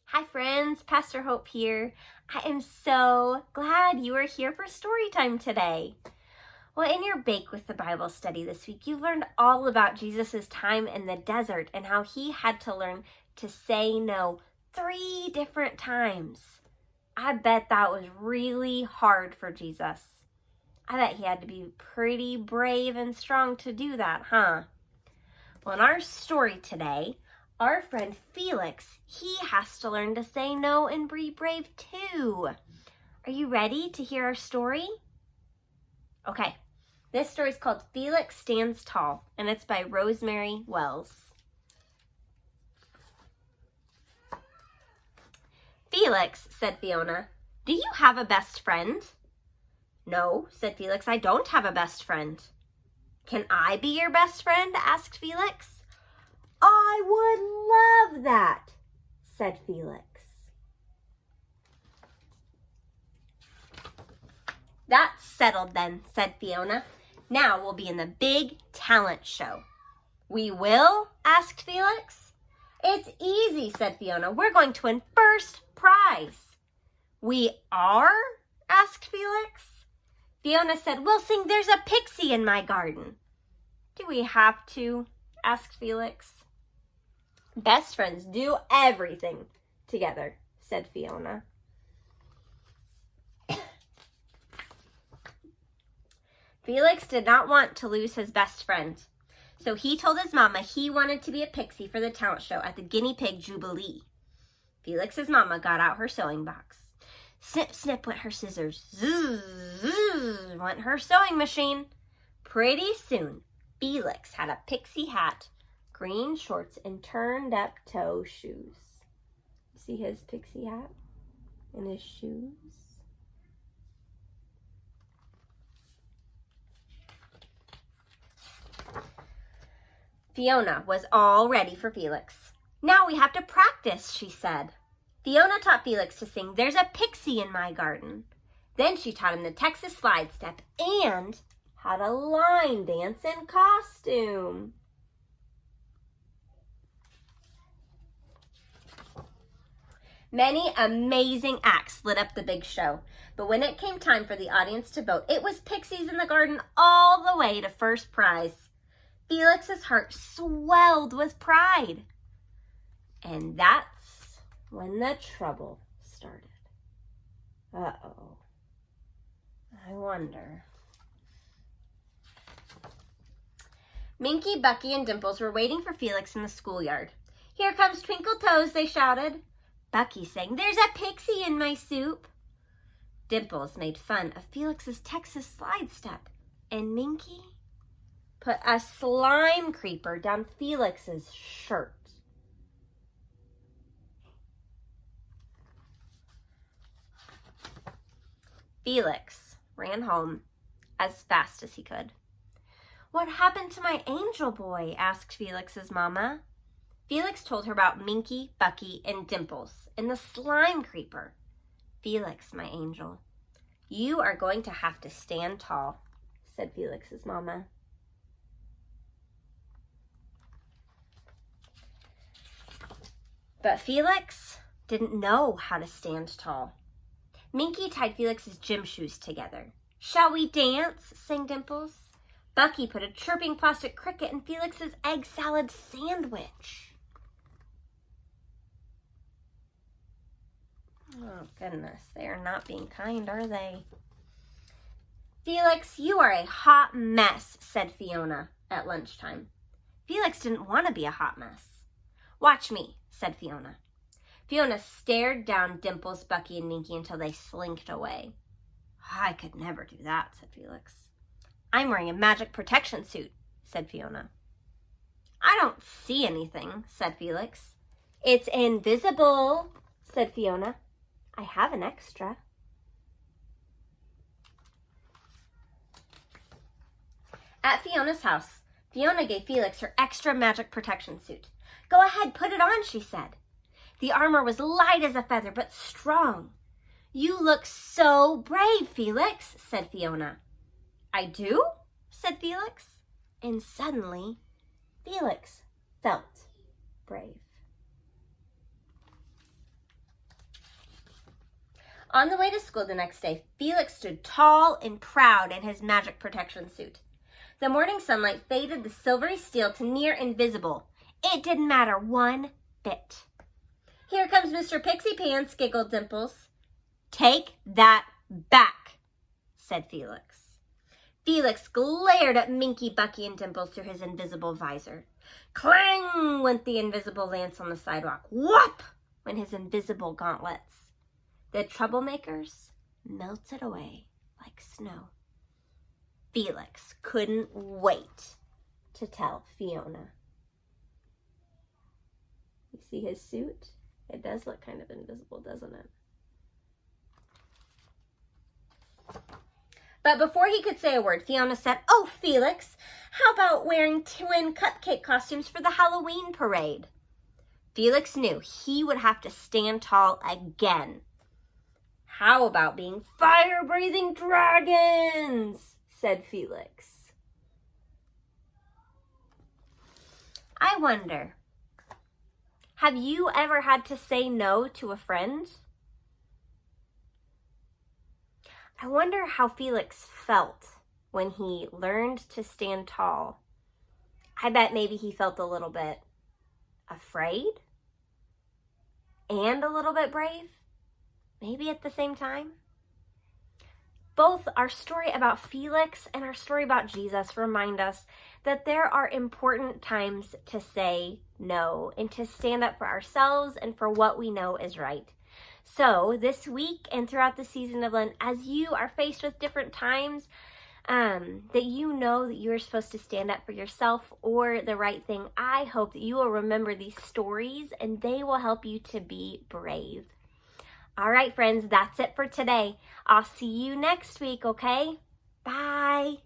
Hi friends, Pastor Hope here. I am so glad you are here for Storytime today. Well, in your Bake with the Bible study this week, you learned all about Jesus' time in the desert and how he had to learn to say no 3 different times. I bet that was really hard for Jesus. I bet he had to be pretty brave and strong to do that, huh? Well, in our story today, our friend Felix, he has to learn to say no and be brave too. Are you ready to hear our story? Okay, this story is called Felix Stands Tall, and it's by Rosemary Wells. Felix, said Fiona, do you have a best friend? No, said Felix, I don't have a best friend. Can I be your best friend? Asked Felix. I would love that, said Felix. That's settled then, said Fiona. Now we'll be in the big talent show. We will? Asked Felix. It's easy, said Fiona. We're going to win first prize. We are? Asked Felix. Fiona said, we'll sing There's a Pixie in My Garden. Do we have to? Asked Felix. Best friends do everything together, said Fiona. Felix did not want to lose his best friend, so he told his mama he wanted to be a pixie for the talent show at the Guinea Pig Jubilee. Felix's mama got out her sewing box. Snip, snip went her scissors. Zzz, zzz went her sewing machine. Pretty soon, Felix had a pixie hat, green shorts, and turned-up toe shoes. See his pixie hat and his shoes? Fiona was all ready for Felix. Now we have to practice, she said. Fiona taught Felix to sing There's a Pixie in My Garden. Then she taught him the Texas slide step and how to line dance in costume. Many amazing acts lit up the big show, but when it came time for the audience to vote, it was Pixies in the Garden all the way to first prize. Felix's heart swelled with pride. And that's when the trouble started. Uh-oh. I wonder. Minky, Bucky, and Dimples were waiting for Felix in the schoolyard. Here comes Twinkle Toes, they shouted. Bucky sang, There's a pixie in my soup. Dimples made fun of Felix's Texas slide step, and Minky put a slime creeper down Felix's shirt. Felix ran home as fast as he could. What happened to my angel boy? Asked Felix's mama. Felix told her about Minky, Bucky, and Dimples and the slime creeper. Felix, my angel, you are going to have to stand tall, said Felix's mama. But Felix didn't know how to stand tall. Minky tied Felix's gym shoes together. Shall we dance? Sang Dimples. Bucky put a chirping plastic cricket in Felix's egg salad sandwich. Oh, goodness. They are not being kind, are they? Felix, you are a hot mess, said Fiona at lunchtime. Felix didn't want to be a hot mess. Watch me, said Fiona. Fiona stared down Dimples, Bucky, and Minky until they slinked away. I could never do that, said Felix. I'm wearing a magic protection suit, said Fiona. I don't see anything, said Felix. It's invisible, said Fiona. I have an extra. At Fiona's house, Fiona gave Felix her extra magic protection suit. Go ahead, put it on, she said. The armor was light as a feather, but strong. You look so brave, Felix, said Fiona. I do? Said Felix. And suddenly, Felix felt brave. On the way to school the next day, Felix stood tall and proud in his magic protection suit. The morning sunlight faded the silvery steel to near invisible. It didn't matter one bit. "Here comes Mr. Pixie Pants," giggled Dimples. "Take that back," said Felix. Felix glared at Minky, Bucky, and Dimples through his invisible visor. Clang went the invisible lance on the sidewalk. Whop went his invisible gauntlets. The troublemakers melted away like snow. Felix couldn't wait to tell Fiona. You see his suit? It does look kind of invisible, doesn't it? But before he could say a word, Fiona said, "Oh, Felix, how about wearing twin cupcake costumes for the Halloween parade?" Felix knew he would have to stand tall again. "How about being fire-breathing dragons?" said Felix. I wonder, have you ever had to say no to a friend? I wonder how Felix felt when he learned to stand tall. I bet maybe he felt a little bit afraid and a little bit brave, maybe at the same time. Both our story about Felix and our story about Jesus remind us that there are important times to say no and to stand up for ourselves and for what we know is right. So this week and throughout the season of Lent, as you are faced with different times, that you know that you are supposed to stand up for yourself or the right thing, I hope that you will remember these stories and they will help you to be brave. All right, friends, that's it for today. I'll see you next week, okay? Bye.